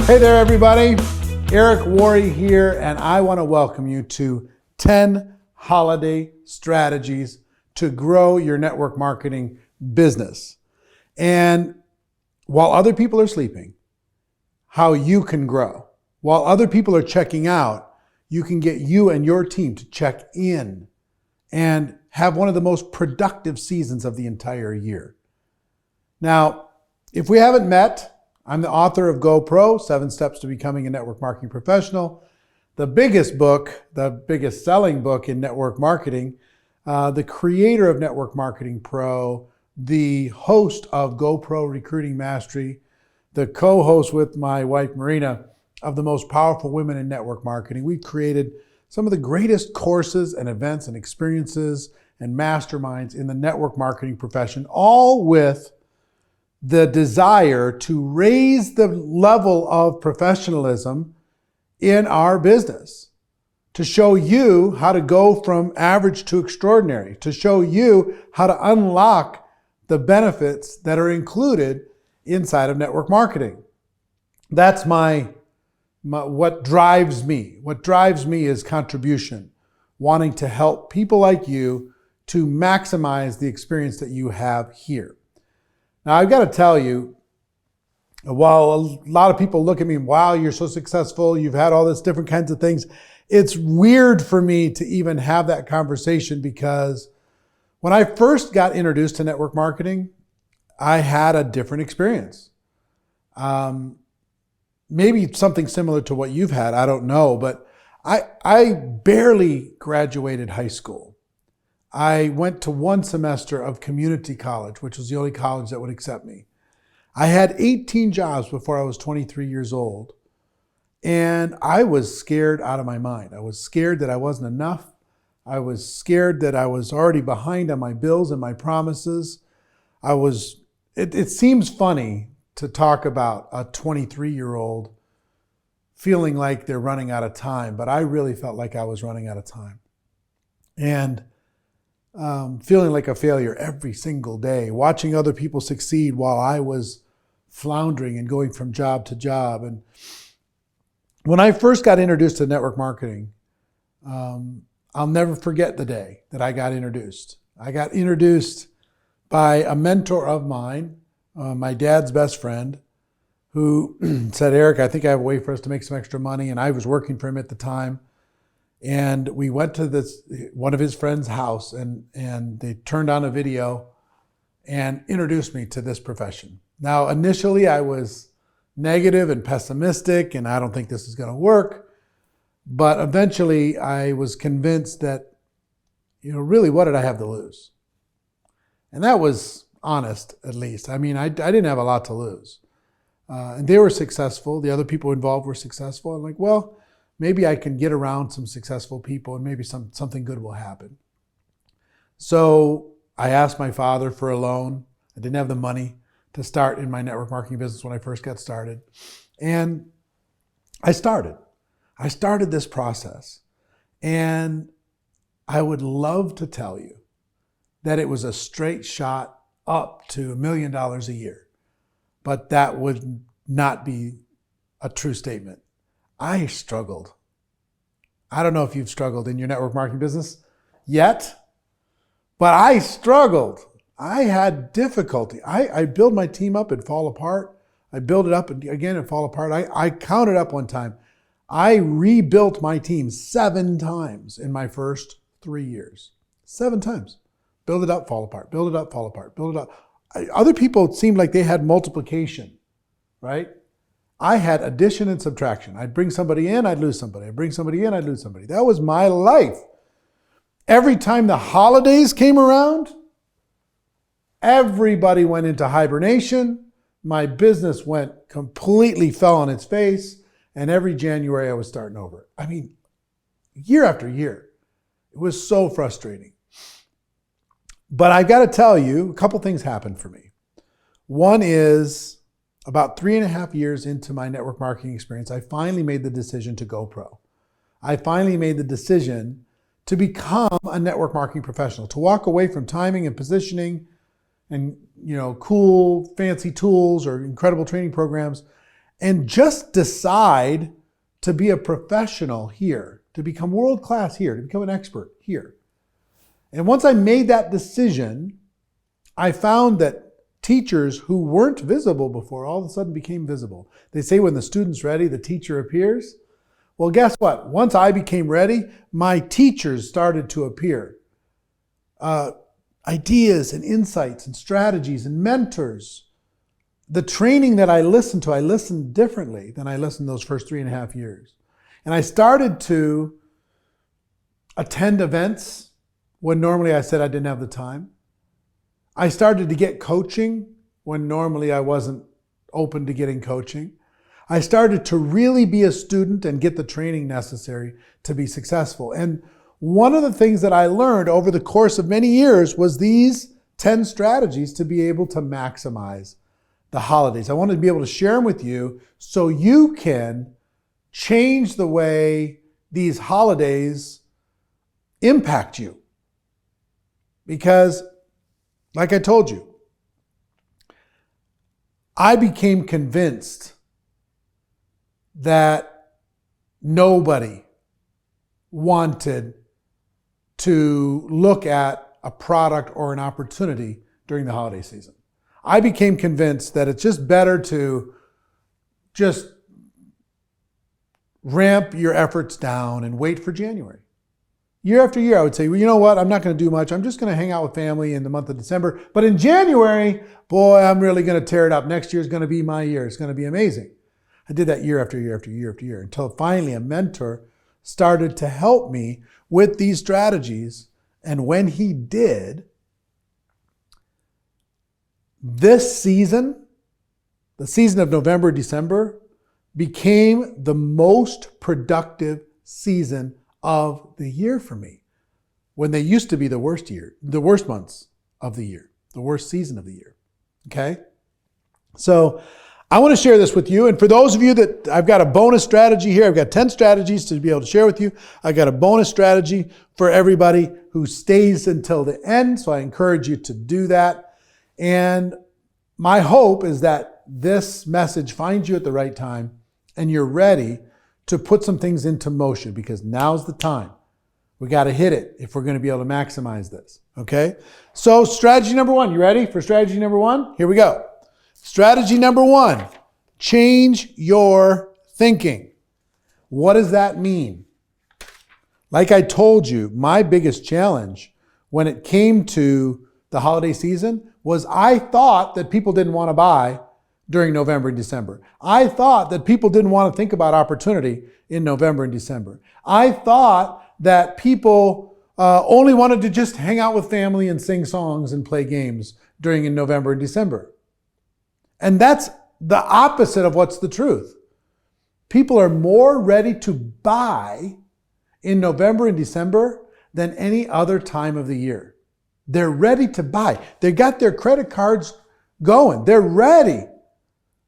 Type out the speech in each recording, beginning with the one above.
Hey there, everybody. Eric Worre here, and I want to welcome you to 10 holiday strategies to grow your network marketing business. And while other people are sleeping, how you can grow. While other people are checking out, you can get you and your team to check in and have one of the most productive seasons of the entire year. Now, if we haven't met, I'm the author of GoPro, 7 Steps to Becoming a Network Marketing Professional, the biggest book, the biggest selling book in network marketing, the creator of Network Marketing Pro, the host of GoPro Recruiting Mastery, the co-host with my wife Marina of the most powerful women in network marketing. We've created some of the greatest courses and events and experiences and masterminds in the network marketing profession, all with the desire to raise the level of professionalism in our business, to show you how to go from average to extraordinary, to show you how to unlock the benefits that are included inside of network marketing. That's what drives me. What drives me is contribution, wanting to help people like you to maximize the experience that you have here. Now, I've got to tell you, while a lot of people look at me, wow, you're so successful, you've had all this different kinds of things, it's weird for me to even have that conversation because when I first got introduced to network marketing, I had a different experience. Maybe something similar to what you've had, I don't know, but I barely graduated high school. I went to one semester of community college, which was the only college that would accept me. I had 18 jobs before I was 23 years old, and I was scared out of my mind. I was scared that I wasn't enough. I was scared that I was already behind on my bills and my promises. It seems funny to talk about a 23-year-old feeling like they're running out of time, but I really felt like I was running out of time. And feeling like a failure every single day, watching other people succeed while I was floundering and going from job to job. And when I first got introduced to network marketing, I'll never forget the day that I got introduced. I got introduced by a mentor of mine, my dad's best friend, who said, Eric, I think I have a way for us to make some extra money. And I was working for him at the time. And we went to one of his friend's house and they turned on a video and introduced me to this profession. Now, initially I was negative and pessimistic and I don't think this is going to work. But eventually I was convinced that, really what did I have to lose? And that was honest, at least. I mean, I didn't have a lot to lose. And they were successful. The other people involved were successful. I'm like, well, maybe I can get around some successful people and maybe something good will happen. So I asked my father for a loan. I didn't have the money to start in my network marketing business when I first got started. And I started this process. And I would love to tell you that it was a straight shot up to $1 million a year. But that would not be a true statement. I struggled. I don't know if you've struggled in your network marketing business yet, but I struggled. I had difficulty. I build my team up and fall apart. I build it up again and fall apart. I counted up one time. I rebuilt my team 7 times in my first 3 years. 7 times. Build it up, fall apart. Build it up, fall apart. Build it up. Other people seemed like they had multiplication, right? I had addition and subtraction. I'd bring somebody in, I'd lose somebody. I'd bring somebody in, I'd lose somebody. That was my life. Every time the holidays came around, everybody went into hibernation. My business completely fell on its face. And every January I was starting over. I mean, year after year. It was so frustrating. But I've got to tell you, a couple things happened for me. One is, about 3.5 years into my network marketing experience, I finally made the decision to go pro. I finally made the decision to become a network marketing professional, to walk away from timing and positioning and cool, fancy tools or incredible training programs and just decide to be a professional here, to become world class here, to become an expert here. And once I made that decision, I found that teachers who weren't visible before all of a sudden became visible. They say when the student's ready, the teacher appears. Well, guess what? Once I became ready, my teachers started to appear. Ideas and insights and strategies and mentors. The training that I listened differently than I listened those first 3.5 years. And I started to attend events when normally I said I didn't have the time. I started to get coaching when normally I wasn't open to getting coaching. I started to really be a student and get the training necessary to be successful. And one of the things that I learned over the course of many years was these 10 strategies to be able to maximize the holidays. I wanted to be able to share them with you so you can change the way these holidays impact you. Because, like I told you, I became convinced that nobody wanted to look at a product or an opportunity during the holiday season. I became convinced that it's just better to just ramp your efforts down and wait for January. Year after year, I would say, well, you know what? I'm not going to do much. I'm just going to hang out with family in the month of December. But in January, boy, I'm really going to tear it up. Next year is going to be my year. It's going to be amazing. I did that year after year after year after year until finally a mentor started to help me with these strategies. And when he did, this season, the season of November, December, became the most productive season of the year for me. When they used to be the worst months of the year, the worst season of the year. Okay? So I want to share this with you. And for those of you that I've got a bonus strategy here, I've got 10 strategies to be able to share with you. I got a bonus strategy for everybody who stays until the end. So I encourage you to do that. And my hope is that this message finds you at the right time and you're ready to put some things into motion, because now's the time. We got to hit it if we're going to be able to maximize this. Okay? So strategy number 1, you ready for strategy number 1? Here we go. Strategy number 1, change your thinking. What does that mean? Like I told you, my biggest challenge when it came to the holiday season was I thought that people didn't want to buy during November and December. I thought that people didn't want to think about opportunity in November and December. I thought that people only wanted to just hang out with family and sing songs and play games during November and December. And that's the opposite of what's the truth. People are more ready to buy in November and December than any other time of the year. They're ready to buy. They got their credit cards going. They're ready.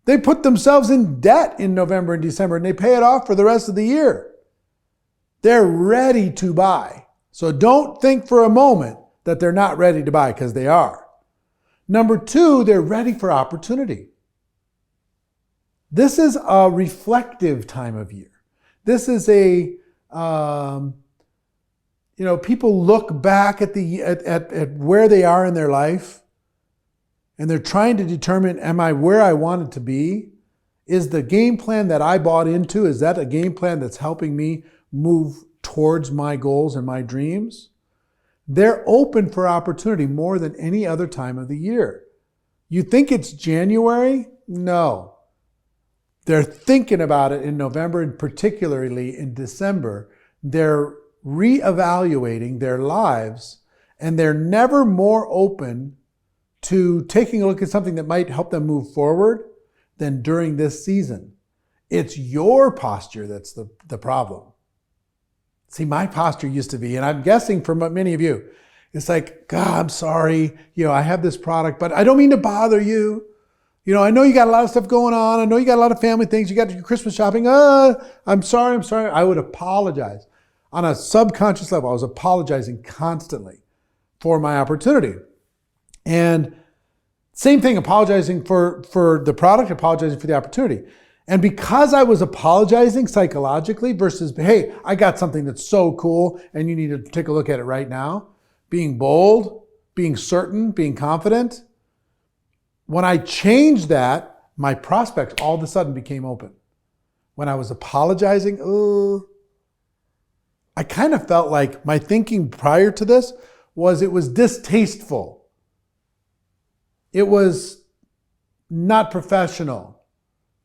They put themselves in debt in November and December and they pay it off for the rest of the year. They're ready to buy. So don't think for a moment that they're not ready to buy, because they are. Number 2, they're ready for opportunity. This is a reflective time of year. This is people look back at where they are in their life and they're trying to determine, am I where I wanted to be? Is the game plan that I bought into, is that a game plan that's helping me move towards my goals and my dreams? They're open for opportunity more than any other time of the year. You think it's January? No. They're thinking about it in November and particularly in December. They're reevaluating their lives and they're never more open to taking a look at something that might help them move forward than during this season. It's your posture that's the problem. See, my posture used to be, and I'm guessing for many of you, it's like, God, I'm sorry. I have this product, but I don't mean to bother you. I know you got a lot of stuff going on. I know you got a lot of family things. You got your Christmas shopping. I'm sorry. I would apologize. On a subconscious level, I was apologizing constantly for my opportunity. And same thing, apologizing for the product, apologizing for the opportunity. And because I was apologizing psychologically versus, hey, I got something that's so cool and you need to take a look at it right now, being bold, being certain, being confident, when I changed that, my prospects all of a sudden became open. When I was apologizing, I kind of felt like my thinking prior to this was it was distasteful. It was not professional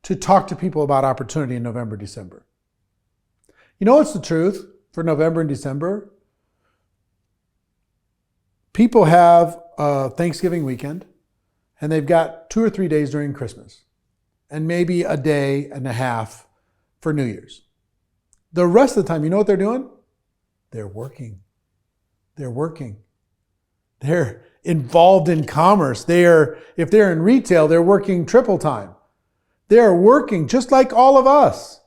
to talk to people about opportunity in November, December. You know what's the truth for November and December? People have a Thanksgiving weekend and they've got 2 or 3 days during Christmas and maybe a day and a half for New Year's. The rest of the time, you know what they're doing? They're working. They're working. They're involved in commerce. If they're in retail, they're working triple time. They're working just like all of us.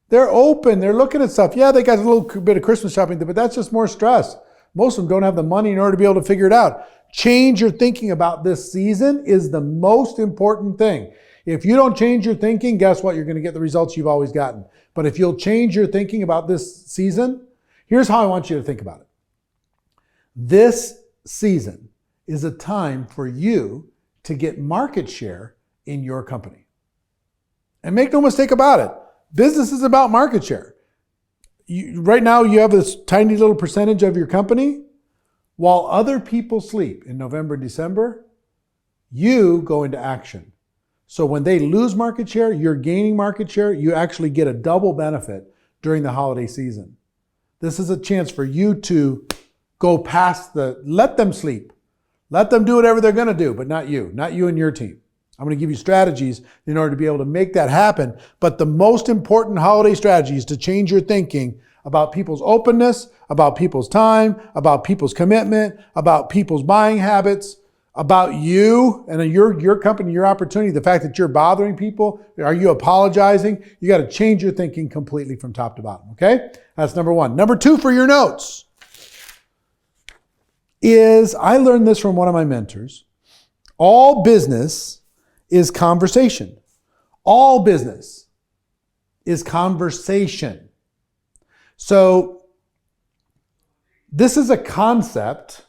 They're open. They're looking at stuff. Yeah, they got a little bit of Christmas shopping, but that's just more stress. Most of them don't have the money in order to be able to figure it out. Change your thinking about this season is the most important thing. If you don't change your thinking, guess what? You're going to get the results you've always gotten. But if you'll change your thinking about this season, here's how I want you to think about it. This season is a time for you to get market share in your company. And make no mistake about it, business is about market share. Right now, you have this tiny little percentage of your company. While other people sleep in November and December, you go into action. So when they lose market share, you're gaining market share. You actually get a double benefit during the holiday season. This is a chance for you to go past let them sleep. Let them do whatever they're going to do, but not you and your team. I'm going to give you strategies in order to be able to make that happen. But the most important holiday strategy is to change your thinking about people's openness, about people's time, about people's commitment, about people's buying habits, about you and your company, your opportunity, the fact that you're bothering people. Are you apologizing? You got to change your thinking completely from top to bottom, okay? That's number one. Number two for your notes is, I learned this from one of my mentors, all business is conversation. All business is conversation. So this is a concept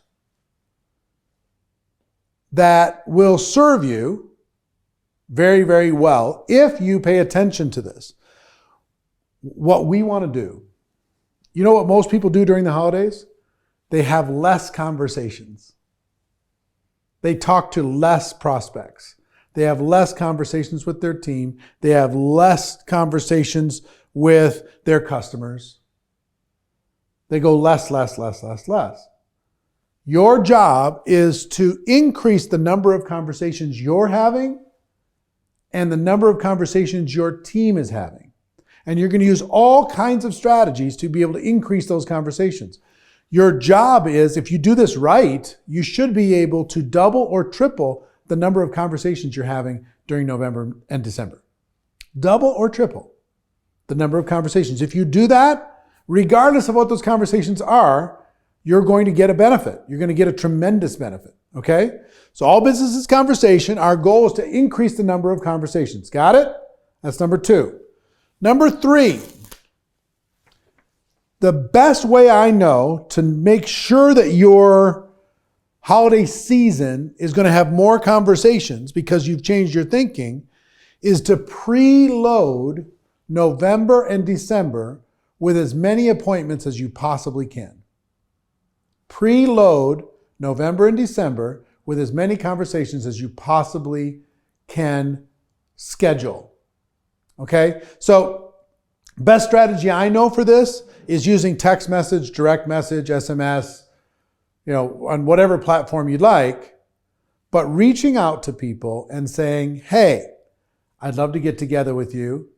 that will serve you very, very well if you pay attention to this. What we want to do, you know what most people do during the holidays? They have less conversations. They talk to less prospects. They have less conversations with their team. They have less conversations with their customers. They go less. Your job is to increase the number of conversations you're having and the number of conversations your team is having. And you're going to use all kinds of strategies to be able to increase those conversations. Your job is, if you do this right, you should be able to double or triple the number of conversations you're having during November and December. Double or triple the number of conversations. If you do that, regardless of what those conversations are, you're going to get a benefit. You're going to get a tremendous benefit, okay? So all business is conversation. Our goal is to increase the number of conversations. Got it? That's number two. Number three, the best way I know to make sure that your holiday season is going to have more conversations because you've changed your thinking is to preload November and December with as many appointments as you possibly can. Preload November and December with as many conversations as you possibly can schedule. Okay? So, best strategy I know for this is using text message, direct message, SMS, on whatever platform you'd like, but reaching out to people and saying, hey, I'd love to get together with you.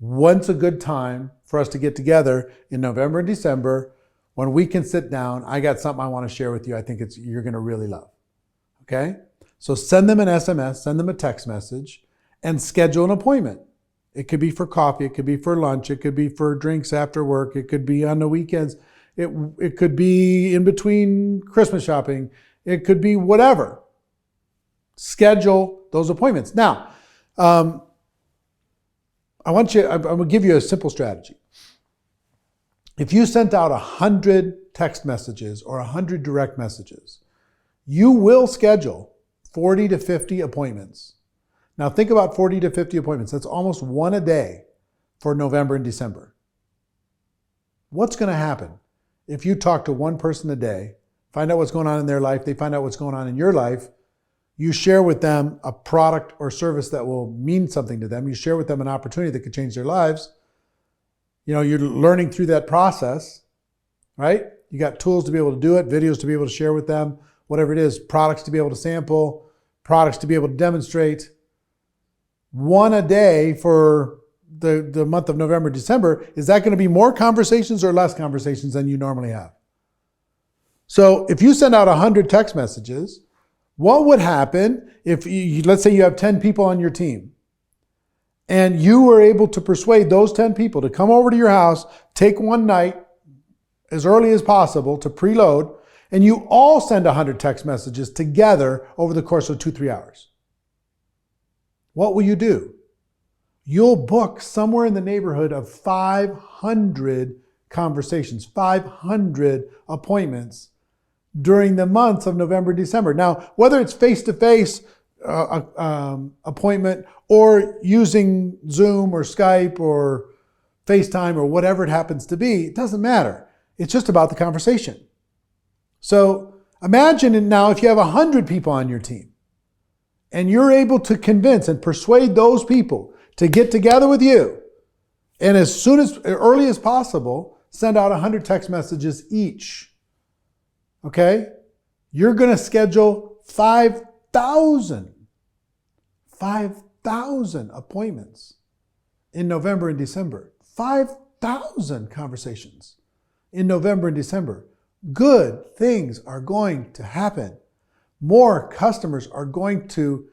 When's a good time for us to get together in November and December when we can sit down? I got something I want to share with you. I think you're going to really love. Okay? So send them an SMS, send them a text message, and schedule an appointment. It could be for coffee. It could be for lunch. It could be for drinks after work. It could be on the weekends. It could be in between Christmas shopping. It could be whatever. Schedule those appointments. Now, I'm going to give you a simple strategy. If you sent out 100 text messages or 100 direct messages, you will schedule 40 to 50 appointments. Now think about 40 to 50 appointments. That's almost one a day for November and December. What's going to happen if you talk to one person a day, find out what's going on in their life, they find out what's going on in your life, you share with them a product or service that will mean something to them, you share with them an opportunity that could change their lives. You're learning through that process, right? You got tools to be able to do it, videos to be able to share with them, whatever it is, products to be able to sample, products to be able to demonstrate. One a day for the month of November, December. Is that going to be more conversations or less conversations than you normally have? So if you send out 100 text messages, what would happen if let's say you have 10 people on your team and you were able to persuade those 10 people to come over to your house, take one night as early as possible to preload, and you all send 100 text messages together over the course of 2-3 hours? What will you do? You'll book somewhere in the neighborhood of 500 conversations, 500 appointments during the months of November, December. Now, whether it's face-to-face appointment or using Zoom or Skype or FaceTime or whatever it happens to be, it doesn't matter. It's just about the conversation. So imagine now if you have 100 people on your team and you're able to convince and persuade those people to get together with you and as early as possible, send out 100 text messages each. Okay? You're going to schedule 5,000 appointments in November and December. 5,000 conversations in November and December. Good things are going to happen. More customers are going to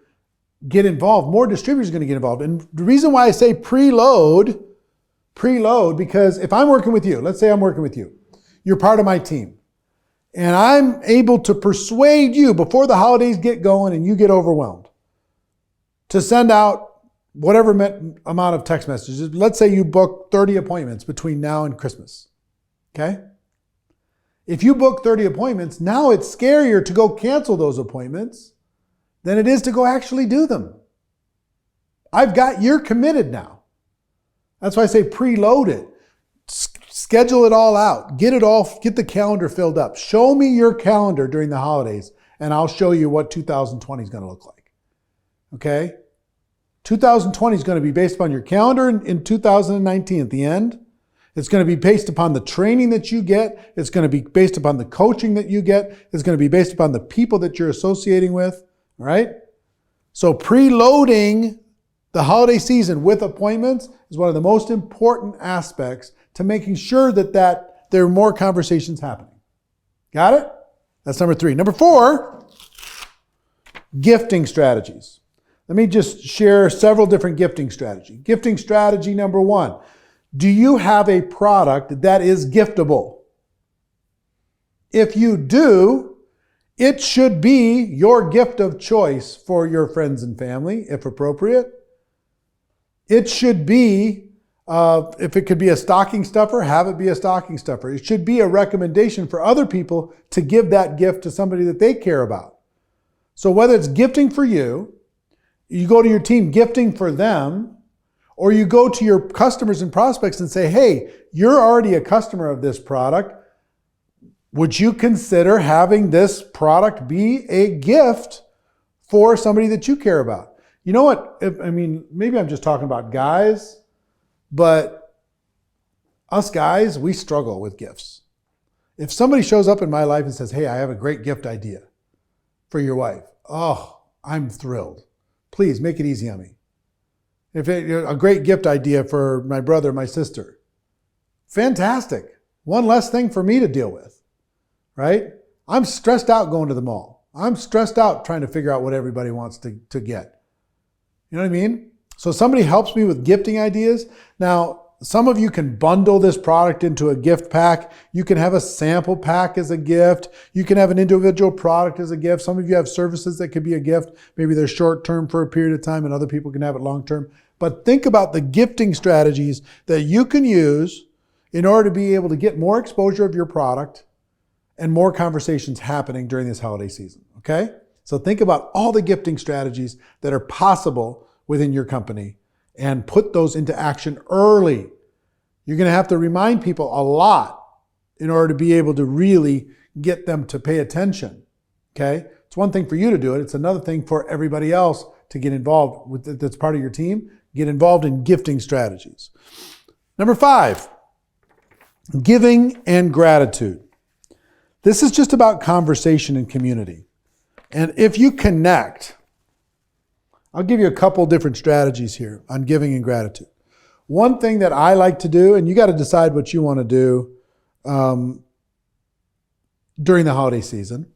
get involved. More distributors are going to get involved. And the reason why I say preload, because if I'm working with you, let's say I'm working with you, you're part of my team, and I'm able to persuade you before the holidays get going and you get overwhelmed to send out whatever amount of text messages. Let's say you book 30 appointments between now and Christmas. Okay? If you book 30 appointments, now it's scarier to go cancel those appointments than it is to go actually do them. You're committed now. That's why I say preload it. Schedule it all out. Get the calendar filled up. Show me your calendar during the holidays and I'll show you what 2020 is going to look like. Okay? 2020 is going to be based upon your calendar in 2019 at the end. It's going to be based upon the training that you get. It's going to be based upon the coaching that you get. It's going to be based upon the people that you're associating with. All right? So preloading the holiday season with appointments is one of the most important aspects to making sure that there are more conversations happening. Got it? That's number 3. Number 4, gifting strategies. Let me just share several different gifting strategies. Gifting strategy number 1. Do you have a product that is giftable? If you do, it should be your gift of choice for your friends and family, if appropriate. It should be, if it could be a stocking stuffer, have it be a stocking stuffer. It should be a recommendation for other people to give that gift to somebody that they care about. So whether it's gifting for you, you go to your team gifting for them, or you go to your customers and prospects and say, hey, you're already a customer of this product. Would you consider having this product be a gift for somebody that you care about? You know what? Maybe I'm just talking about guys, but us guys, we struggle with gifts. If somebody shows up in my life and says, hey, I have a great gift idea for your wife. Oh, I'm thrilled. Please make it easy on me. A great gift idea for my brother, my sister. Fantastic. One less thing for me to deal with, right? I'm stressed out going to the mall. I'm stressed out trying to figure out what everybody wants to get. You know what I mean? So somebody helps me with gifting ideas. Now, some of you can bundle this product into a gift pack. You can have a sample pack as a gift. You can have an individual product as a gift. Some of you have services that could be a gift. Maybe they're short-term for a period of time and other people can have it long-term. but think about the gifting strategies that you can use in order to be able to get more exposure of your product and more conversations happening during this holiday season, okay? So think about all the gifting strategies that are possible within your company and put those into action early. You're going to have to remind people a lot in order to be able to really get them to pay attention, okay? It's one thing for you to do it. It's another thing for everybody else to get involved with that's part of your team. Get involved in gifting strategies. Number 5, giving and gratitude. This is just about conversation and community. And if you connect, I'll give you a couple different strategies here on giving and gratitude. One thing that I like to do, and you got to decide what you want to do during the holiday season.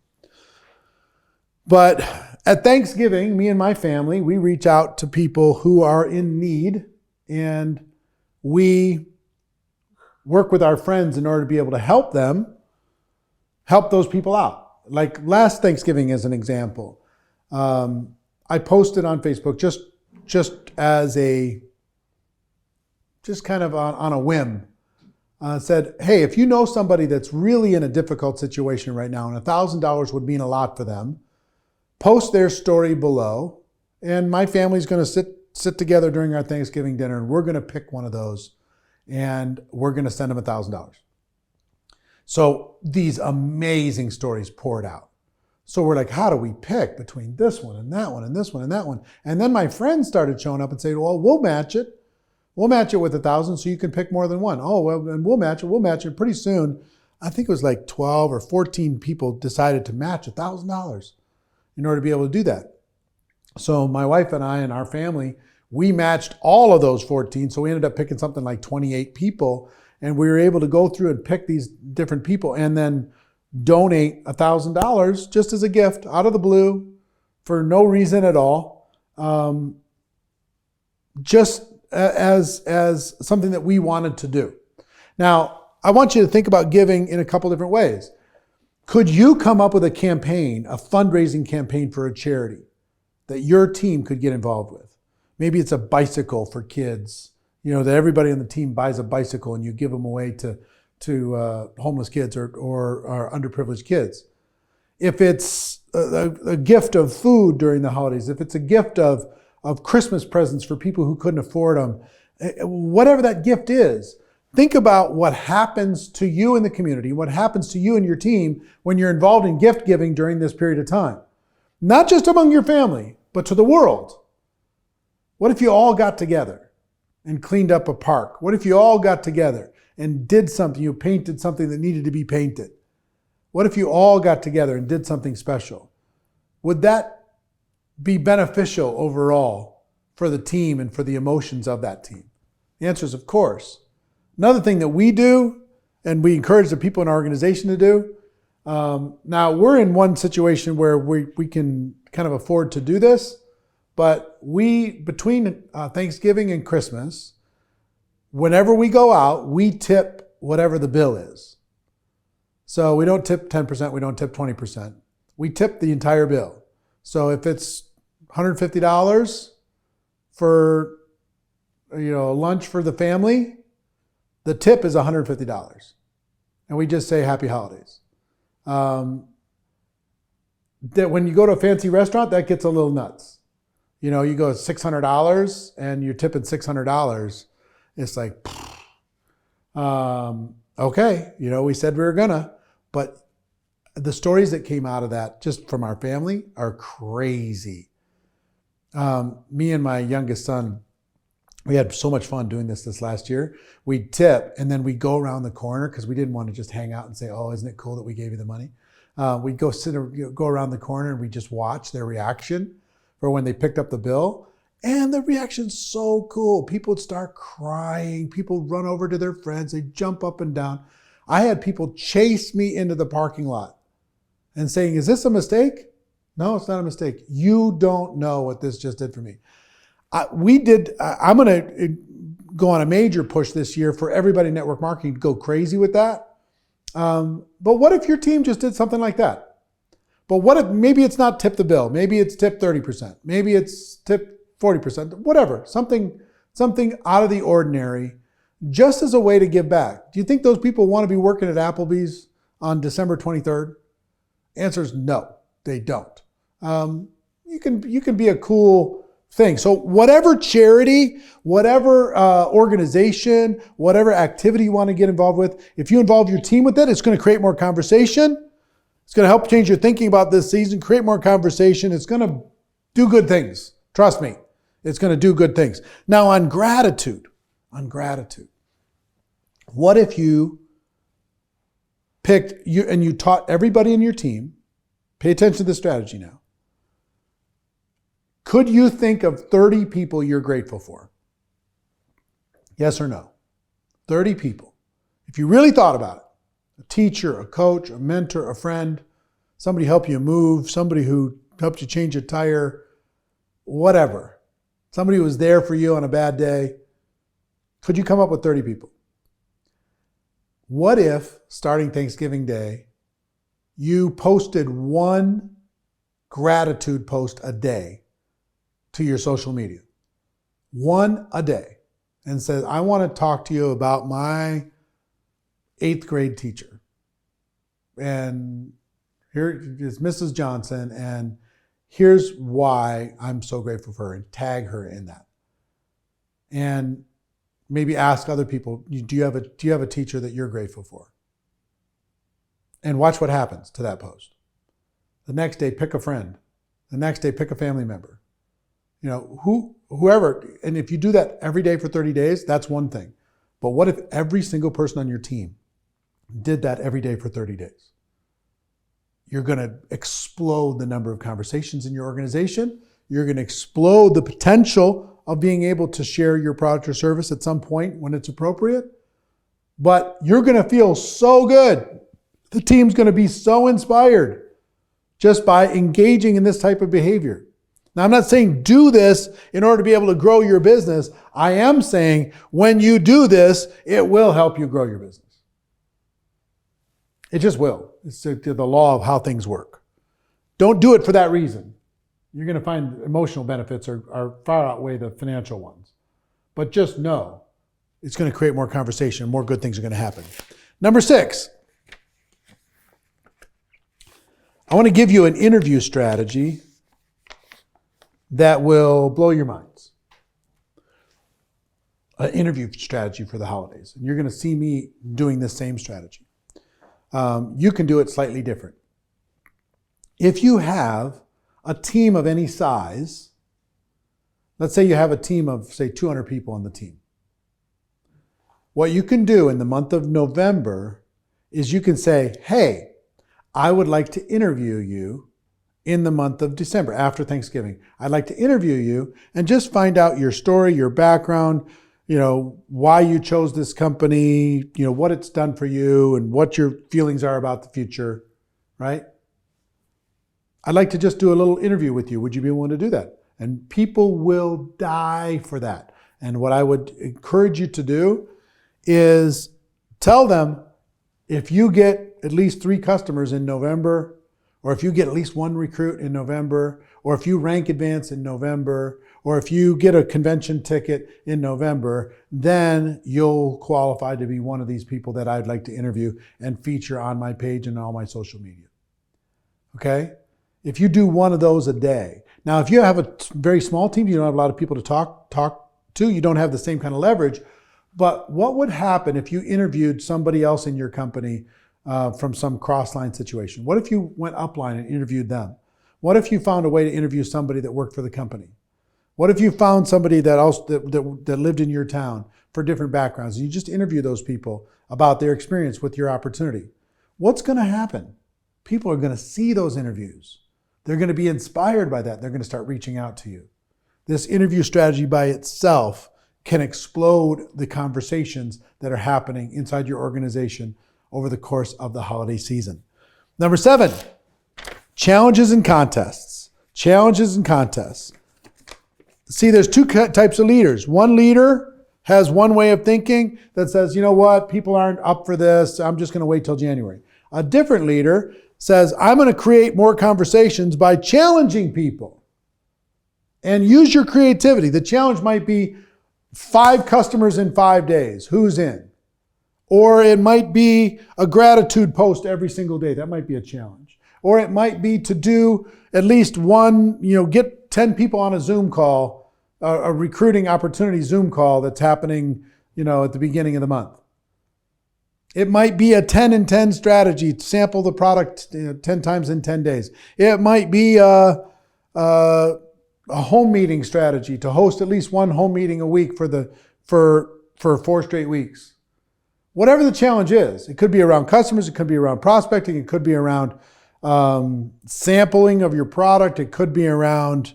But at Thanksgiving, me and my family, we reach out to people who are in need, and we work with our friends in order to be able to help those people out. Like last Thanksgiving as an example, I posted on Facebook just kind of on a whim, said, hey, if you know somebody that's really in a difficult situation right now and $1,000 would mean a lot for them, post their story below, and my family's going to sit together during our Thanksgiving dinner, and we're going to pick one of those, and we're going to send them $1,000. So these amazing stories poured out. So we're like, how do we pick between this one and that one and this one and that one? And then my friends started showing up and saying, well, we'll match it. We'll match it with 1,000 so you can pick more than one. Oh, well, and we'll match it. Pretty soon, I think it was like 12 or 14 people decided to match $1,000 in order to be able to do that. So my wife and I and our family, we matched all of those 14. So we ended up picking something like 28 people, and we were able to go through and pick these different people and then donate $1,000 just as a gift out of the blue for no reason at all. Just as something that we wanted to do. Now, I want you to think about giving in a couple different ways. Could you come up with a campaign, a fundraising campaign for a charity that your team could get involved with? Maybe it's a bicycle for kids, that everybody on the team buys a bicycle and you give them away to homeless kids or underprivileged kids. If it's a gift of food during the holidays, if it's a gift of Christmas presents for people who couldn't afford them, whatever that gift is, think about what happens to you in the community, what happens to you and your team when you're involved in gift giving during this period of time. Not just among your family, but to the world. What if you all got together and cleaned up a park? What if you all got together and did something, you painted something that needed to be painted? What if you all got together and did something special? Would that be beneficial overall for the team and for the emotions of that team? The answer is of course. Another thing that we do, and we encourage the people in our organization to do, now we're in one situation where we can kind of afford to do this, but between Thanksgiving and Christmas, whenever we go out, we tip whatever the bill is. So we don't tip 10%, we don't tip 20%. We tip the entire bill. So if it's $150 for lunch for the family, the tip is $150. And we just say happy holidays. That when you go to a fancy restaurant, that gets a little nuts. You go $600 and you're tipping $600. It's like, okay, we said we were gonna, but the stories that came out of that just from our family are crazy. Me and my youngest son, we had so much fun doing this last year. We'd tip and then we'd go around the corner because we didn't want to just hang out and say, oh, isn't it cool that we gave you the money? We'd go go around the corner and we just watch their reaction for when they picked up the bill. And the reaction's so cool. People would start crying. People run over to their friends. They jump up and down. I had people chase me into the parking lot and saying, is this a mistake? No, it's not a mistake. You don't know what this just did for me. I'm going to go on a major push this year for everybody in network marketing to go crazy with that. But what if your team just did something like that? But what if maybe it's not tip the bill? Maybe it's tip 30%. Maybe it's tip 40%, whatever. Something something out of the ordinary, just as a way to give back. Do you think those people want to be working at Applebee's on December 23rd? Answer is no, they don't. You can be a cool thing. So whatever charity, whatever organization, whatever activity you want to get involved with, if you involve your team with it, it's going to create more conversation. It's going to help change your thinking about this season, create more conversation. It's going to do good things. Trust me, it's going to do good things. Now on gratitude, what if you picked and you taught everybody in your team, pay attention to the strategy now. Could you think of 30 people you're grateful for? Yes or no? 30 people. If you really thought about it, a teacher, a coach, a mentor, a friend, somebody help you move, somebody who helped you change a tire, whatever. Somebody who was there for you on a bad day. Could you come up with 30 people? What if, starting Thanksgiving Day, you posted one gratitude post a day to your social media? One a day. And says, I want to talk to you about my 8th grade teacher. And here is Mrs. Johnson, and here's why I'm so grateful for her, and tag her in that. And maybe ask other people, do you have a teacher that you're grateful for? And watch what happens to that post. The next day, pick a friend. The next day, pick a family member. You know, whoever. And if you do that every day for 30 days, that's one thing. But what if every single person on your team did that every day for 30 days? You're going to explode the number of conversations in your organization. You're going to explode the potential of being able to share your product or service at some point when it's appropriate. But you're going to feel so good. The team's going to be so inspired just by engaging in this type of behavior. Now, I'm not saying do this in order to be able to grow your business. I am saying when you do this, it will help you grow your business. It just will. It's the law of how things work. Don't do it for that reason. You're going to find emotional benefits are far outweigh the financial ones. But just know it's going to create more conversation. More good things are going to happen. Number 6. I want to give you an interview strategy that will blow your minds. An interview strategy for the holidays. And you're going to see me doing this same strategy. You can do it slightly different. If you have a team of any size, let's say you have a team of, say, 200 people on the team. What you can do in the month of November is you can say, hey, I would like to interview you in the month of December, after Thanksgiving. I'd like to interview you and just find out your story, your background, you know, why you chose this company, you know, what it's done for you and what your feelings are about the future, right? I'd like to just do a little interview with you. Would you be willing to do that? And people will die for that. And what I would encourage you to do is tell them, if you get at least 3 customers in November, or if you get at least 1 recruit in November, or if you rank advance in November, or if you get a convention ticket in November, then you'll qualify to be one of these people that I'd like to interview and feature on my page and all my social media. Okay? If you do one of those a day. Now, if you have a very small team, you don't have a lot of people to talk to, you don't have the same kind of leverage. But what would happen if you interviewed somebody else in your company from some cross-line situation? What if you went upline and interviewed them? What if you found a way to interview somebody that worked for the company? What if you found somebody that lived in your town for different backgrounds, and you just interview those people about their experience with your opportunity? What's going to happen? People are going to see those interviews. They're going to be inspired by that. They're going to start reaching out to you. This interview strategy by itself can explode the conversations that are happening inside your organization over the course of the holiday season. Number 7, challenges and contests. Challenges and contests. See, there's 2 types of leaders. One leader has one way of thinking that says, you know what, people aren't up for this. I'm just going to wait till January. A different leader says, I'm going to create more conversations by challenging people. And use your creativity. The challenge might be 5 customers in 5 days. Who's in? Or it might be a gratitude post every single day. That might be a challenge. Or it might be to do at least one, get 10 people on a Zoom call, a recruiting opportunity Zoom call that's happening, at the beginning of the month. It might be a 10 in 10 strategy to sample the product 10 times in 10 days. It might be a home meeting strategy to host at least one home meeting a week for 4 straight weeks. Whatever the challenge is, it could be around customers, it could be around prospecting, it could be around sampling of your product, it could be around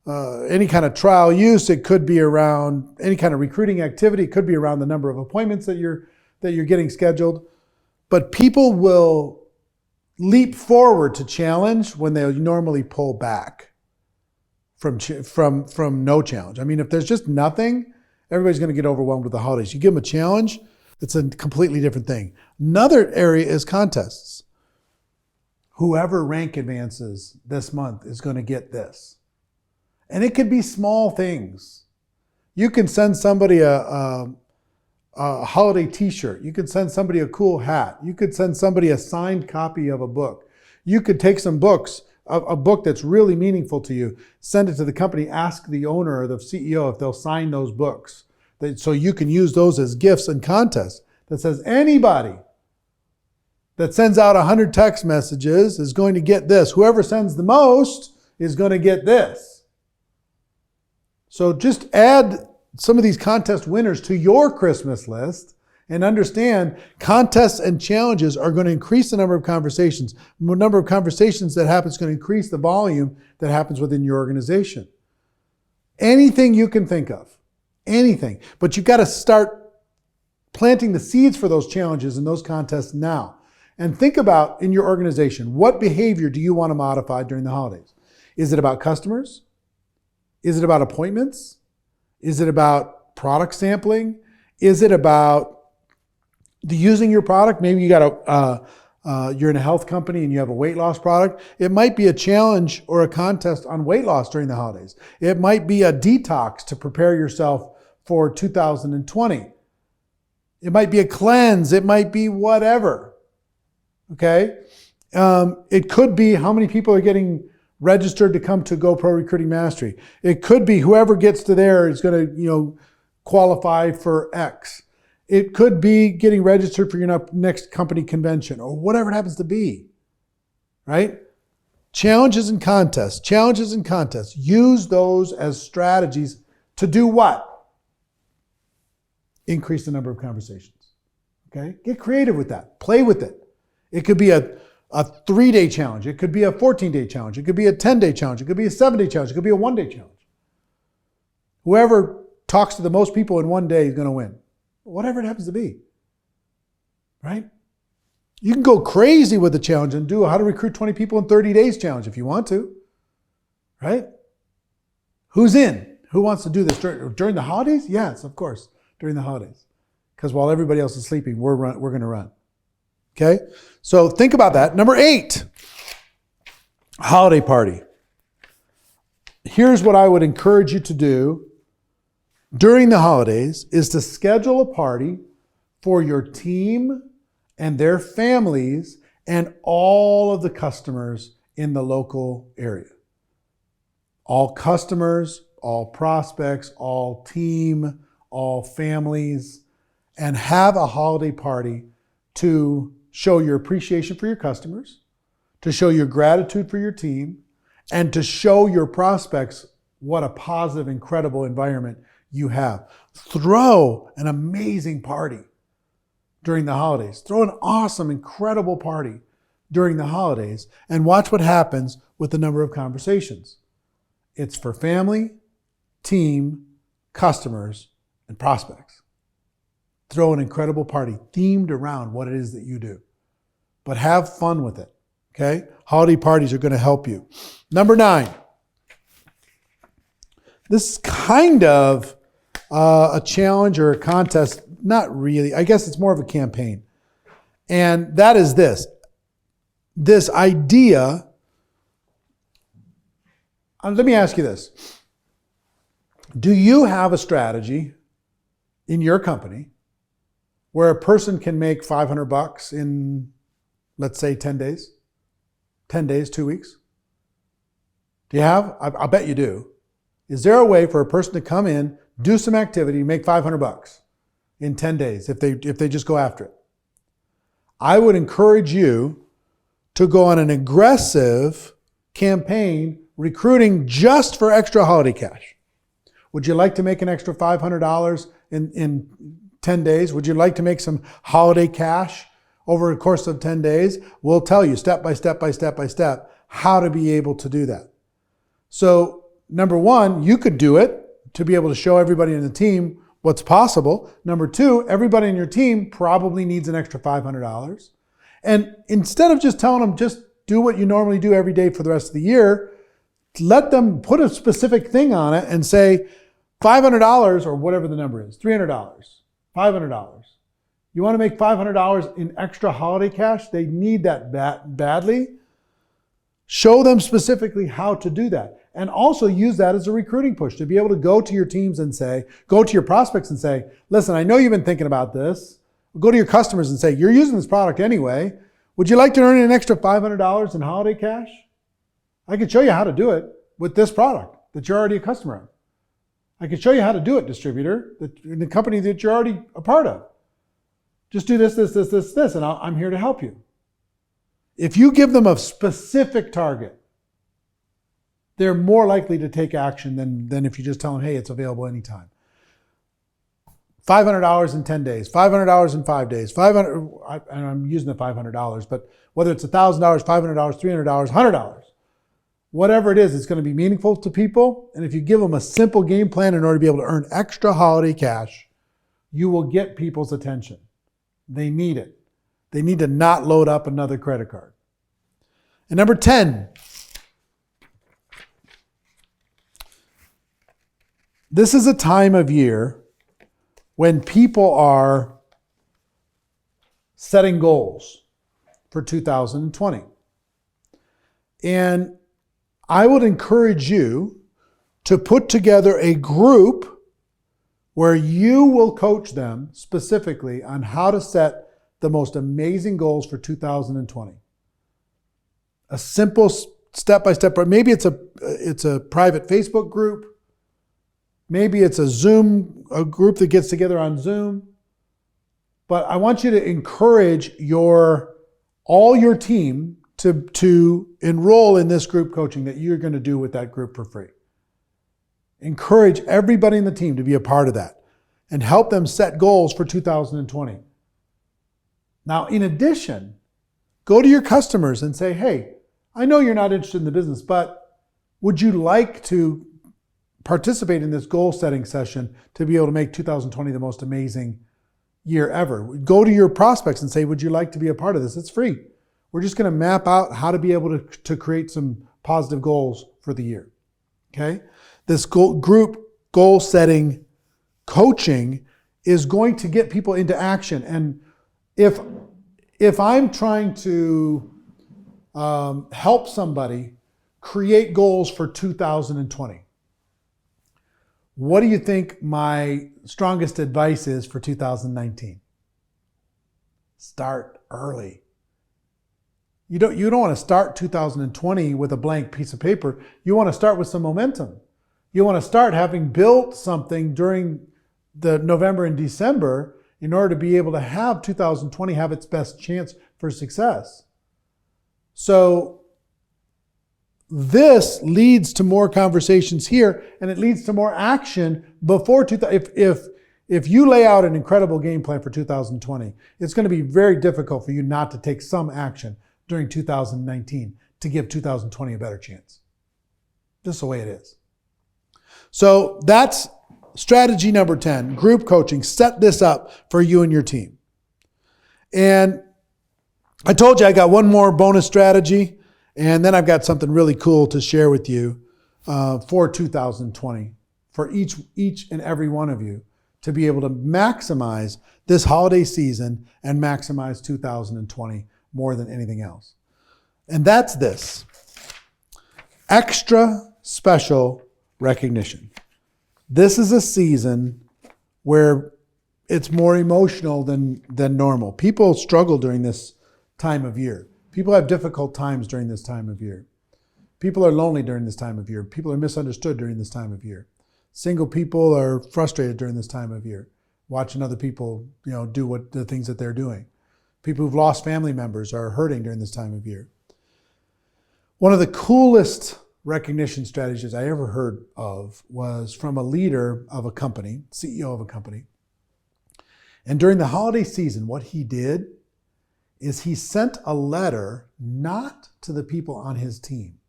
any kind of trial use, it could be around any kind of recruiting activity, it could be around the number of appointments that you're getting scheduled. But people will leap forward to challenge when they normally pull back from no challenge. I mean, if there's just nothing, everybody's going to get overwhelmed with the holidays. You give them a challenge, it's a completely different thing. Another area is contests. Whoever rank advances this month is going to get this. And it could be small things. You can send somebody a holiday t-shirt. You could send somebody a cool hat. You could send somebody a signed copy of a book. You could take some books, a book that's really meaningful to you, send it to the company, ask the owner or the CEO if they'll sign those books. So you can use those as gifts and contests that says anybody that sends out 100 text messages is going to get this. Whoever sends the most is going to get this. So just add some of these contest winners to your Christmas list and understand contests and challenges are going to increase the number of conversations. The number of conversations that happens is going to increase the volume that happens within your organization. Anything you can think of. Anything. But you've got to start planting the seeds for those challenges and those contests now. And think about in your organization, what behavior do you want to modify during the holidays? Is it about customers? Is it about appointments? Is it about product sampling? Is it about using your product? Maybe you got you're in a health company and you have a weight loss product. It might be a challenge or a contest on weight loss during the holidays. It might be a detox to prepare yourself for 2020. It might be a cleanse. It might be whatever. Okay? It could be how many people are getting registered to come to GoPro Recruiting Mastery. It could be whoever gets to there is going to, qualify for X. It could be getting registered for your next company convention or whatever it happens to be, right? Challenges and contests. Use those as strategies to do what? Increase the number of conversations, okay? Get creative with that. Play with it. It could be a 3-day challenge. It could be a 14-day challenge. It could be a 10-day challenge. It could be a 7-day challenge. It could be a 1-day challenge. Whoever talks to the most people in one day is going to win. Whatever it happens to be, right? You can go crazy with the challenge and do a how to recruit 20 people in 30 days challenge if you want to, right? Who's in? Who wants to do this during the holidays? Yes, of course, during the holidays. Because while everybody else is sleeping, we're going to run. Okay? So think about that. Number 8, holiday party. Here's what I would encourage you to do during the holidays is to schedule a party for your team and their families and all of the customers in the local area. All customers, all prospects, all team, all families, and have a holiday party to show your appreciation for your customers, to show your gratitude for your team, and to show your prospects what a positive, incredible environment you have. Throw an amazing party during the holidays. Throw an awesome, incredible party during the holidays and watch what happens with the number of conversations. It's for family, team, customers, and prospects. Throw an incredible party themed around what it is that you do. But have fun with it, okay? Holiday parties are going to help you. Number 9. This is kind of a challenge or a contest. Not really. I guess it's more of a campaign. And that is this. This idea. Let me ask you this. Do you have a strategy in your company where a person can make $500 in, let's say, 10 days? 10 days, 2 weeks? Do you have? I bet you do. Is there a way for a person to come in, do some activity, make $500 in 10 days if they just go after it? I would encourage you to go on an aggressive campaign recruiting just for extra holiday cash. Would you like to make an extra $500 in 10 days? Would you like to make some holiday cash over the course of 10 days? We'll tell you step by step how to be able to do that. So number one, you could do it to be able to show everybody in the team what's possible. Number two, everybody in your team probably needs an extra $500. And instead of just telling them, just do what you normally do every day for the rest of the year, let them put a specific thing on it and say $500 or whatever the number is, $300, $500. You want to make $500 in extra holiday cash? They need that badly. Show them specifically how to do that. And also use that as a recruiting push to be able to go to your teams and say, go to your prospects and say, listen, I know you've been thinking about this. Go to your customers and say, you're using this product anyway. Would you like to earn an extra $500 in holiday cash? I can show you how to do it with this product that you're already a customer of. I can show you how to do it, distributor, in the company that you're already a part of. Just do this, and I'm here to help you. If you give them a specific target, they're more likely to take action than if you just tell them, hey, it's available anytime. $500 in 10 days, $500 in 5 days, and I'm using the $500, but whether it's $1,000, $500, $300, $100, whatever it is, it's going to be meaningful to people. And if you give them a simple game plan in order to be able to earn extra holiday cash, you will get people's attention. They need it. They need to not load up another credit card. And number 10, this is a time of year when people are setting goals for 2020. And I would encourage you to put together a group where you will coach them specifically on how to set the most amazing goals for 2020. A simple step-by-step, maybe it's a private Facebook group. Maybe it's a group that gets together on Zoom. But I want you to encourage all your team to enroll in this group coaching that you're going to do with that group for free. Encourage everybody in the team to be a part of that and help them set goals for 2020. Now, in addition, go to your customers and say, hey, I know you're not interested in the business, but would you like to participate in this goal setting session to be able to make 2020 the most amazing year ever? Go to your prospects and say, would you like to be a part of this? It's free. We're just going to map out how to be able to create some positive goals for the year. Okay? This group goal setting coaching is going to get people into action. And if I'm trying to help somebody create goals for 2020, what do you think my strongest advice is for 2019? Start early. You don't want to start 2020 with a blank piece of paper. You want to start with some momentum. You want to start having built something during the November and December in order to be able to have 2020 have its best chance for success. So this leads to more conversations here, and it leads to more action before 2020. If you lay out an incredible game plan for 2020, it's going to be very difficult for you not to take some action during 2019 to give 2020 a better chance. Just the way it is. So that's strategy number 10, group coaching. Set this up for you and your team. And I told you I got one more bonus strategy, and then I've got something really cool to share with you for 2020, for each and every one of you to be able to maximize this holiday season and maximize 2020 more than anything else. And that's this: extra special recognition. This is a season where it's more emotional than normal. People struggle during this time of year. People have difficult times during this time of year. People are lonely during this time of year. People are misunderstood during this time of year. Single people are frustrated during this time of year, watching other people, do the things that they're doing. People who've lost family members are hurting during this time of year. One of the coolest recognition strategies I ever heard of was from a leader of a company, CEO of a company. And during the holiday season, what he did is he sent a letter not to the people on his team,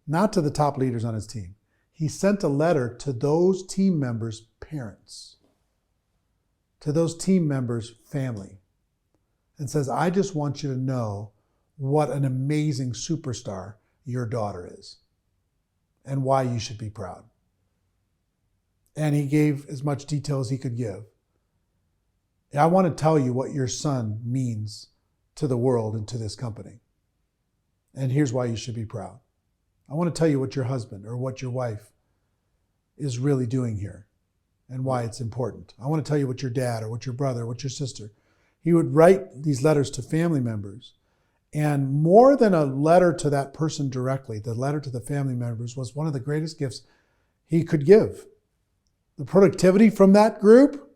not to the top leaders on his team. He sent a letter to those team members' parents, to those team members' family, and says, I just want you to know what an amazing superstar your daughter is and why you should be proud. And he gave as much detail as he could give. I want to tell you what your son means to the world and to this company. And here's why you should be proud. I want to tell you what your husband or what your wife is really doing here and why it's important. I want to tell you what your dad or what your brother or what your sister. He would write these letters to family members. And more than a letter to that person directly, the letter to the family members was one of the greatest gifts he could give. The productivity from that group,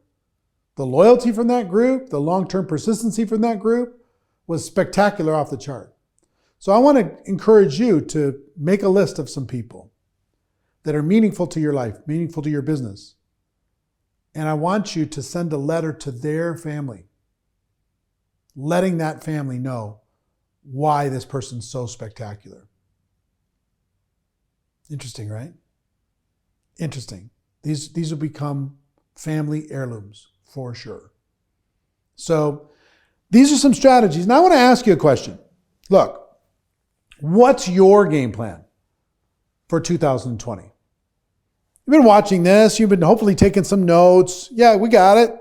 the loyalty from that group, the long-term persistency from that group was spectacular, off the chart. So I want to encourage you to make a list of some people that are meaningful to your life, meaningful to your business. And I want you to send a letter to their family, letting that family know why this person's so spectacular. Interesting, right? Interesting. These will become family heirlooms for sure. So these are some strategies. And I want to ask you a question. Look, what's your game plan for 2020? You've been watching this. You've been hopefully taking some notes. Yeah, we got it.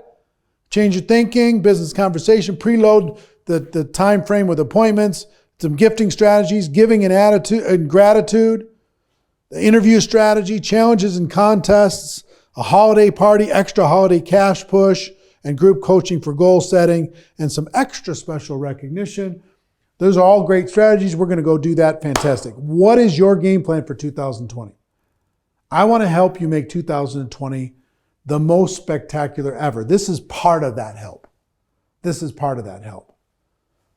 Change your thinking, business conversation, preload the time frame with appointments, some gifting strategies, giving and attitude and gratitude, the interview strategy, challenges and contests, a holiday party, extra holiday cash push, and group coaching for goal setting, and some extra special recognition. Those are all great strategies. We're going to go do that. Fantastic. What is your game plan for 2020? I want to help you make 2020 the most spectacular ever. This is part of that help. This is part of that help.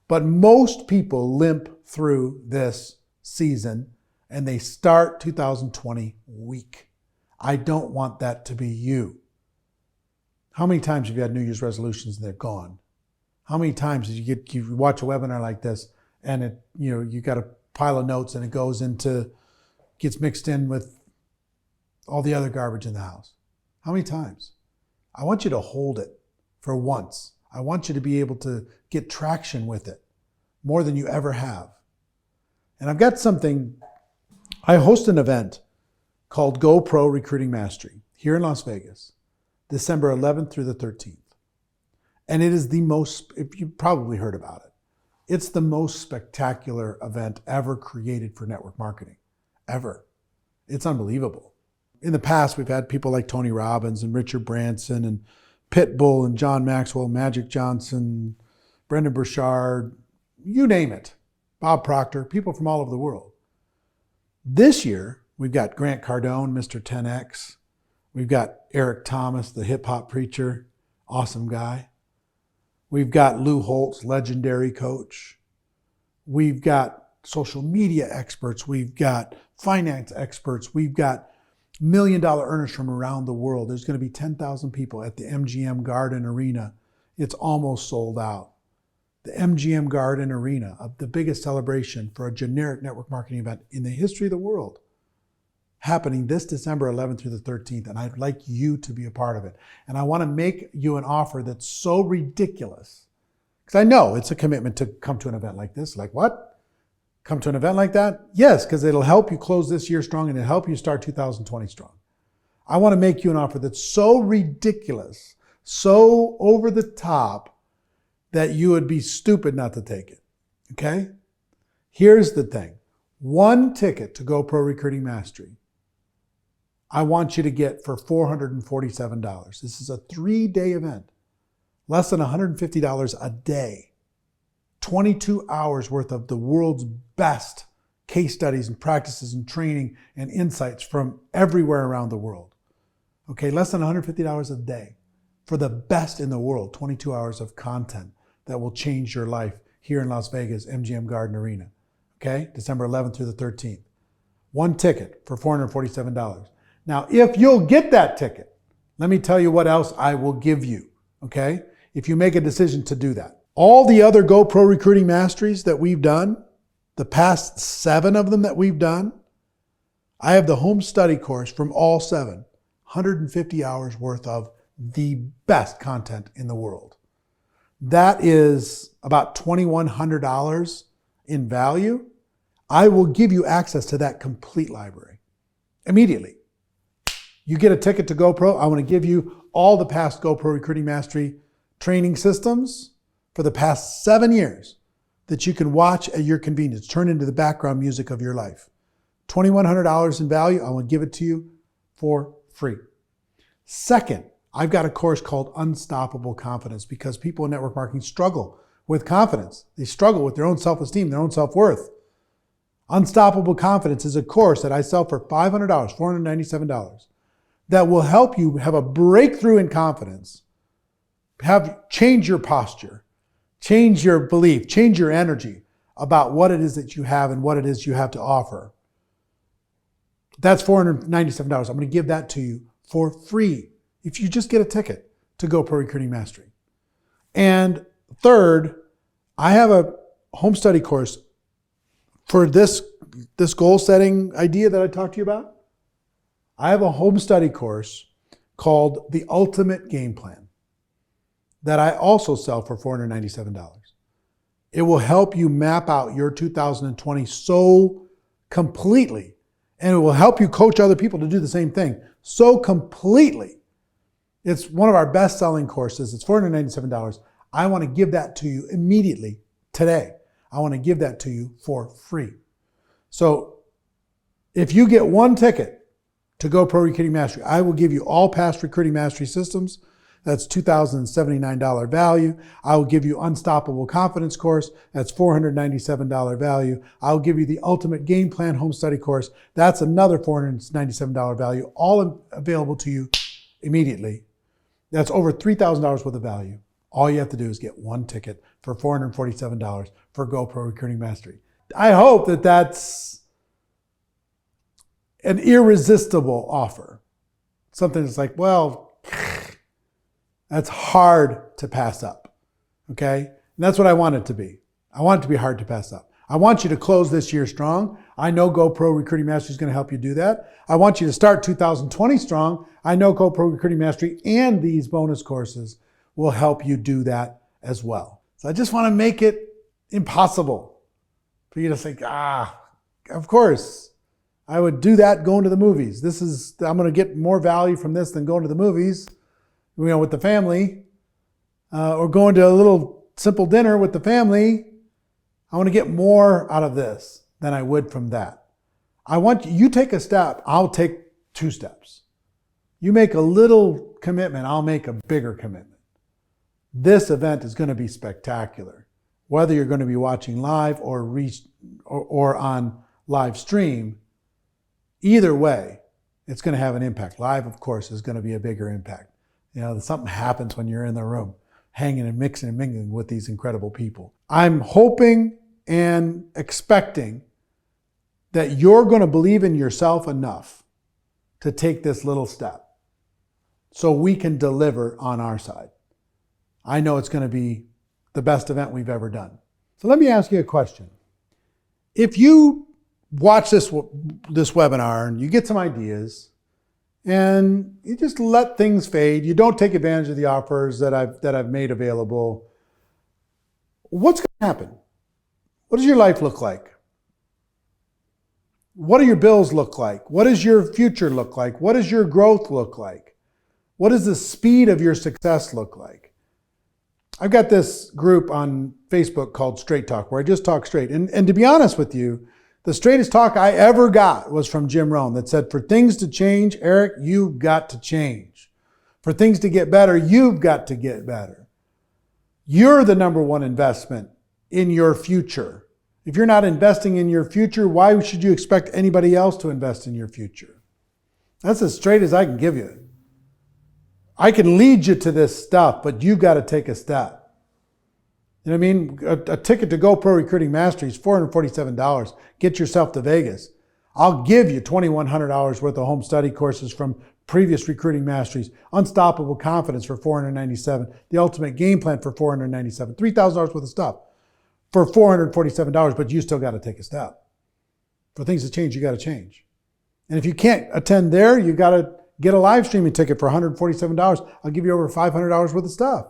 But most people limp through this season and they start 2020 weak. I don't want that to be you. How many times have you had New Year's resolutions and they're gone? How many times did you watch a webinar like this and you got a pile of notes and it gets mixed in with all the other garbage in the house? How many times? I want you to hold it for once. I want you to be able to get traction with it more than you ever have. And I've got something, I host an event called GoPro Recruiting Mastery here in Las Vegas, December 11th through the 13th. And it is the most, if you've probably heard about it, it's the most spectacular event ever created for network marketing, ever. It's unbelievable. In the past, we've had people like Tony Robbins and Richard Branson and Pitbull and John Maxwell, Magic Johnson, Brendan Burchard, you name it, Bob Proctor, people from all over the world. This year, we've got Grant Cardone, Mr. 10X. We've got Eric Thomas, the hip hop preacher, awesome guy. We've got Lou Holtz, legendary coach. We've got social media experts. We've got finance experts. We've got $1 million earners from around the world. There's going to be 10,000 people at the MGM Garden Arena. It's almost sold out. The MGM Garden Arena, the biggest celebration for a generic network marketing event in the history of the world, happening this December 11th through the 13th. And I'd like you to be a part of it. And I want to make you an offer that's so ridiculous. Because I know it's a commitment to come to an event like this. Like what? Come to an event like that? Yes, because it'll help you close this year strong and it'll help you start 2020 strong. I want to make you an offer that's so ridiculous, so over the top, that you would be stupid not to take it. Okay? Here's the thing. One ticket to GoPro Recruiting Mastery I want you to get for $447. This is a 3-day event, less than $150 a day, 22 hours worth of the world's best case studies and practices and training and insights from everywhere around the world. Okay, less than $150 a day for the best in the world, 22 hours of content that will change your life here in Las Vegas, MGM Garden Arena. Okay, December 11th through the 13th. One ticket for $447. Now, if you'll get that ticket, let me tell you what else I will give you, okay? If you make a decision to do that. All the other GoPro Recruiting Masteries that we've done, the past 7 of them that we've done, I have the home study course from all 7, 150 hours worth of the best content in the world. That is about $2,100 in value. I will give you access to that complete library immediately. You get a ticket to GoPro. I want to give you all the past GoPro Recruiting Mastery training systems for the past 7 years that you can watch at your convenience, turn into the background music of your life. $2,100 in value. I want to give it to you for free. Second, I've got a course called Unstoppable Confidence because people in network marketing struggle with confidence. They struggle with their own self-esteem, their own self-worth. Unstoppable Confidence is a course that I sell for $500, $497, that will help you have a breakthrough in confidence, change your posture, change your belief, change your energy about what it is that you have and what it is you have to offer. That's $497. I'm going to give that to you for free if you just get a ticket to GoPro Recruiting Mastery. And third, I have a home study course for this goal setting idea that I talked to you about. I have a home study course called The Ultimate Game Plan that I also sell for $497. It will help you map out your 2020 so completely, and it will help you coach other people to do the same thing so completely. It's one of our best-selling courses. It's $497. I want to give that to you immediately today. I want to give that to you for free. So if you get one ticket to GoPro Recruiting Mastery, I will give you all past Recruiting Mastery systems. That's $2,079 value. I will give you Unstoppable Confidence course. That's $497 value. I'll give you the Ultimate Game Plan Home Study course. That's another $497 value, all available to you immediately. That's over $3,000 worth of value. All you have to do is get one ticket for $447 for GoPro Recruiting Mastery. I hope that that's an irresistible offer. Something that's like, well, that's hard to pass up, okay? And that's what I want it to be. I want it to be hard to pass up. I want you to close this year strong. I know GoPro Recruiting Mastery is going to help you do that. I want you to start 2020 strong. I know GoPro Recruiting Mastery and these bonus courses will help you do that as well. So I just want to make it impossible for you to think, of course, I would do that going to the movies. I'm going to get more value from this than going to the movies, with the family, or going to a little simple dinner with the family. I want to get more out of this than I would from that. I want you take a step, I'll take 2 steps. You make a little commitment, I'll make a bigger commitment. This event is going to be spectacular. Whether you're going to be watching live or on live stream, either way, it's going to have an impact. Live, of course, is going to be a bigger impact. Something happens when you're in the room, hanging and mixing and mingling with these incredible people. I'm hoping and expecting that you're going to believe in yourself enough to take this little step so we can deliver on our side. I know it's going to be the best event we've ever done. So let me ask you a question. If you watch this webinar and you get some ideas and you just let things fade, you don't take advantage of the offers that I've made available, what's going to happen? What does your life look like? What do your bills look like? What does your future look like? What does your growth look like? What does the speed of your success look like? I've got this group on Facebook called Straight Talk where I just talk straight. And to be honest with you, The straightest talk I ever got was from Jim Rohn that said, for things to change, Eric, you've got to change. For things to get better, you've got to get better. You're the number one investment in your future. If you're not investing in your future, why should you expect anybody else to invest in your future? That's as straight as I can give you. I can lead you to this stuff, but you've got to take a step. You know what I mean? A ticket to GoPro Recruiting Mastery is $447. Get yourself to Vegas. I'll give you $2,100 worth of home study courses from previous recruiting masteries. Unstoppable Confidence for $497. The Ultimate Game Plan for $497. $3,000 worth of stuff for $447, but you still got to take a step. For things to change, you got to change. And if you can't attend there, you got to get a live streaming ticket for $147. I'll give you over $500 worth of stuff.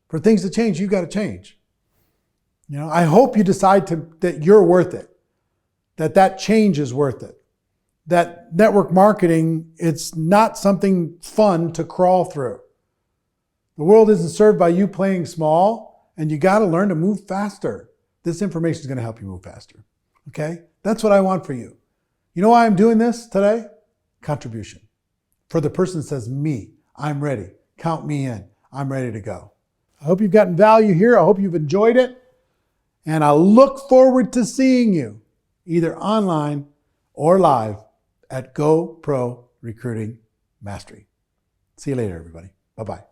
For things to change, you got to change. You know, I hope you decide that you're worth it, that change is worth it, that network marketing, it's not something fun to crawl through. The world isn't served by you playing small, and you got to learn to move faster. This information is going to help you move faster. Okay? That's what I want for you. You know why I'm doing this today? Contribution. For the person that says, me, I'm ready. Count me in. I'm ready to go. I hope you've gotten value here. I hope you've enjoyed it. And I look forward to seeing you either online or live at GoPro Recruiting Mastery. See you later, everybody. Bye-bye.